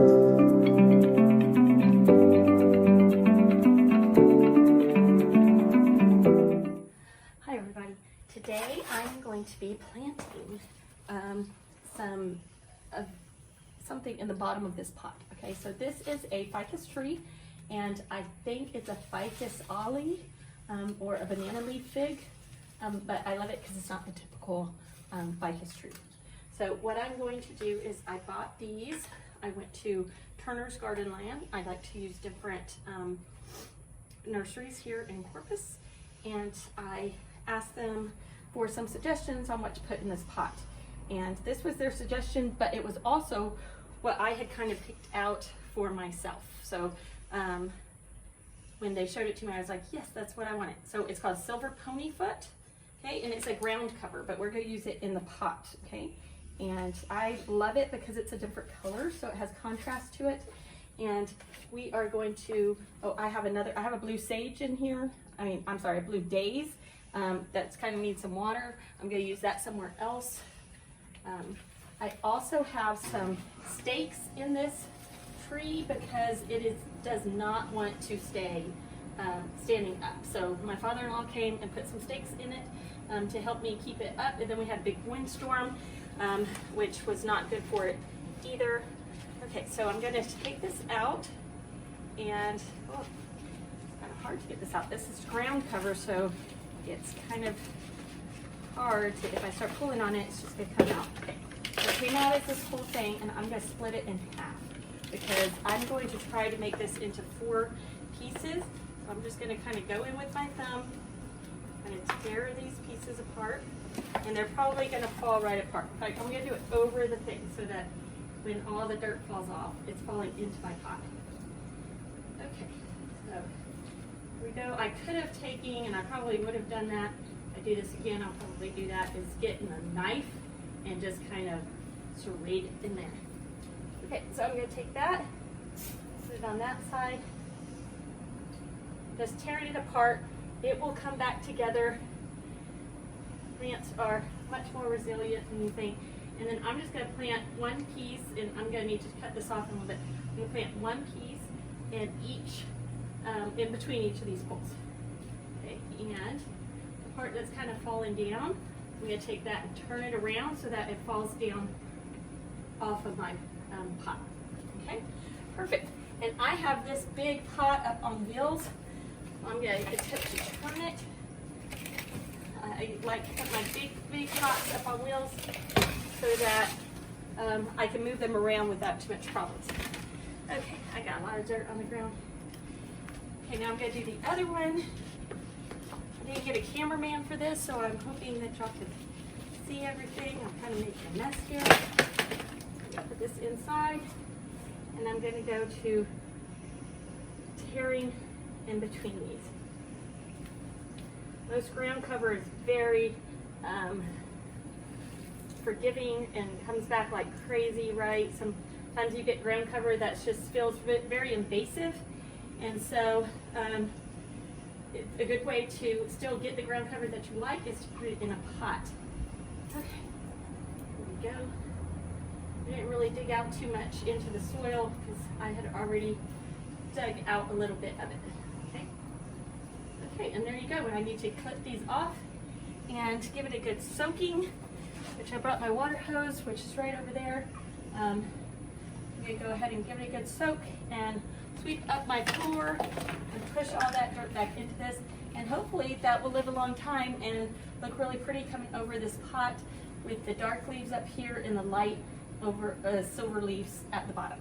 Hi everybody. Today I'm going to be planting something in the bottom of this pot. Okay, so this is a ficus tree, and I think it's a ficus ollie or a banana leaf fig, but I love it because it's not the typical ficus tree. So what I'm going to do is I bought these. I went to Turner's Garden Land. I like to use different nurseries here in Corpus, and I asked them for some suggestions on what to put in this pot. And this was their suggestion, but it was also what I had kind of picked out for myself. So when they showed it to me, I was like, yes, that's what I wanted. So it's called Silver Ponyfoot, okay? And it's a ground cover, but we're gonna use it in the pot, okay? And I love it because it's a different color, so it has contrast to it. And we are going to, I have a blue sage in here. I'm sorry, a blue daze. That's kind of needs some water. I'm going to use that somewhere else. I also have some stakes in this tree because does not want to stay standing up. So my father-in-law came and put some stakes in it to help me keep it up. And then we had a big windstorm, which was not good for it either. Okay, so I'm going to take this out, and it's kind of hard to get this out. This is ground cover, so it's kind of hard to, if I start pulling on it, it's just going to come out. Okay, so it came out as this whole thing, and I'm going to split it in half because I'm going to try to make this into 4 pieces. So I'm just going to kind of go in with my thumb, kind of tear these pieces apart, and they're probably going to fall right apart. Like, I'm going to do it over the thing so that when all the dirt falls off, it's falling into my pot. Okay, so here we go. I could have taken, and I probably would have done that. I do this again, I'll probably do that, is getting a knife and just kind of serrate it in there. Okay, so I'm going to take that, put it on that side, just tearing it apart. It will come back together. Plants are much more resilient than you think. And then I'm just going to plant one piece, and I'm going to need to cut this off a little bit. I'm going to plant one piece in between each of these poles. Okay, and the part that's kind of falling down, I'm going to take that and turn it around so that it falls down off of my pot. Okay, perfect. And I have this big pot up on wheels. I'm going to attempt to turn it. I like to put my big pots up on wheels so that I can move them around without too much problems. Okay, I got a lot of dirt on the ground. Okay, now I'm going to do the other one. I didn't get a cameraman for this, so I'm hoping that y'all can see everything. I'm kind of making a mess here. I'm going to put this inside, and I'm going to go to tearing in between these. Most ground cover is very forgiving and comes back like crazy, right? Sometimes you get ground cover that just feels very invasive, and so a good way to still get the ground cover that you like is to put it in a pot. Okay, here we go. I didn't really dig out too much into the soil because I had already dug out a little bit of it. Okay, okay, and there you go. And I need to clip these off and give it a good soaking, which I brought my water hose, which is right over there. I'm going to go ahead and give it a good soak and sweep up my floor and push all that dirt back into this. And hopefully that will live a long time and look really pretty coming over this pot with the dark leaves up here and the light over silver leaves at the bottom.